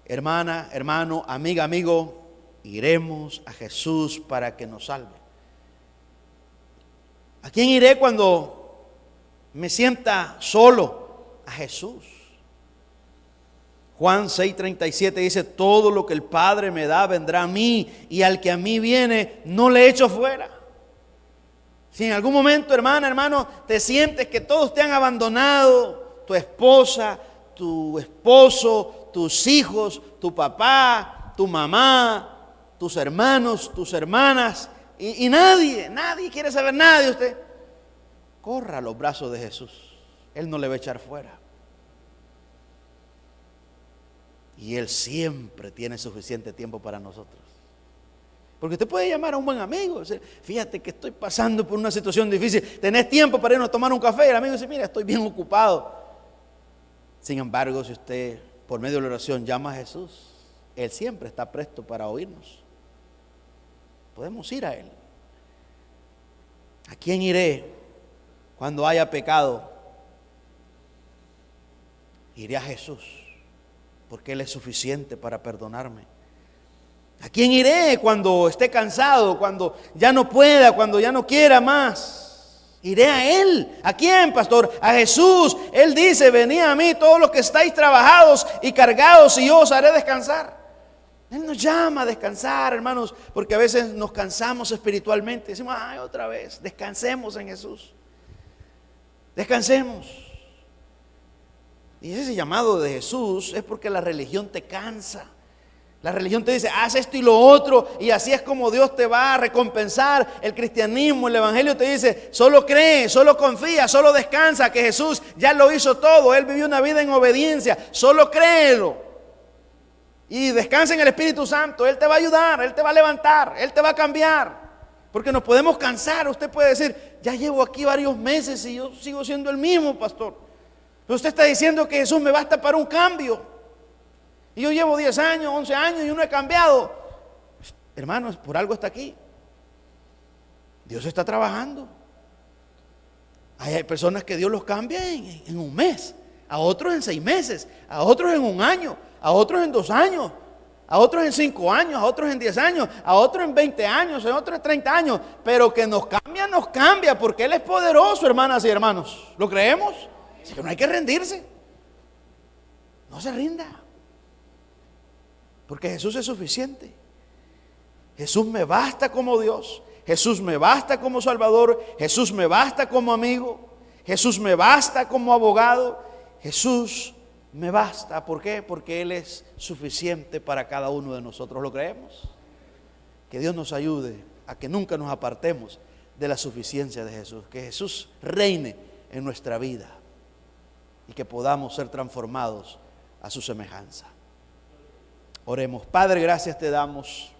Hermana, hermano, amiga, amigo, iremos a Jesús para que nos salve. ¿A quién iré cuando me sienta solo? A Jesús. Juan 6:37 dice: todo lo que el Padre me da vendrá a mí, y al que a mí viene no le echo fuera. Si en algún momento, hermana, hermano, te sientes que todos te han abandonado, tu esposa, tu esposo, tus hijos, tu papá, tu mamá, tus hermanos, tus hermanas, y nadie quiere saber nada de usted, corra a los brazos de Jesús. Él no le va a echar fuera. Y Él siempre tiene suficiente tiempo para nosotros. Porque usted puede llamar a un buen amigo, decir, fíjate que estoy pasando por una situación difícil, ¿tenés tiempo para irnos a tomar un café? Y el amigo dice, mira, estoy bien ocupado. Sin embargo, si usted por medio de la oración llama a Jesús, Él siempre está presto para oírnos. Podemos ir a Él. ¿A quién iré cuando haya pecado? Iré a Jesús, porque Él es suficiente para perdonarme. ¿A quién iré cuando esté cansado, cuando ya no pueda, cuando ya no quiera más? Iré a Él. ¿A quién, pastor? A Jesús. Él dice, venid a mí todos los que estáis trabajados y cargados y yo os haré descansar. Él nos llama a descansar, hermanos, porque a veces nos cansamos espiritualmente. Decimos, ay, otra vez, descansemos en Jesús. Descansemos. Y ese llamado de Jesús es porque la religión te cansa. La religión te dice, haz esto y lo otro, y así es como Dios te va a recompensar. El cristianismo, el evangelio te dice, solo cree, solo confía, solo descansa, que Jesús ya lo hizo todo. Él vivió una vida en obediencia, solo créelo. Y descansa en el Espíritu Santo. Él te va a ayudar, Él te va a levantar, Él te va a cambiar. Porque nos podemos cansar. Usted puede decir, ya llevo aquí varios meses y yo sigo siendo el mismo, pastor. Pero usted está diciendo que Jesús me basta para un cambio. Y yo llevo 10 años, 11 años y no he cambiado. Hermanos, por algo está aquí. Dios está trabajando. Hay personas que Dios los cambia en un mes, a otros en 6 meses, a otros en 1 año, a otros en 2 años, a otros en 5 años, a otros en 10 años, a otros en 20 años, a otros en 30 años. Pero que nos cambia, porque Él es poderoso, hermanas y hermanos. ¿Lo creemos? Así que no hay que rendirse. No se rinda. Porque Jesús es suficiente. Jesús me basta como Dios. Jesús me basta como Salvador. Jesús me basta como amigo. Jesús me basta como abogado. Jesús me basta. ¿Por qué? Porque Él es suficiente para cada uno de nosotros. ¿Lo creemos? Que Dios nos ayude a que nunca nos apartemos de la suficiencia de Jesús. Que Jesús reine en nuestra vida y que podamos ser transformados a su semejanza. Oremos. Padre, gracias te damos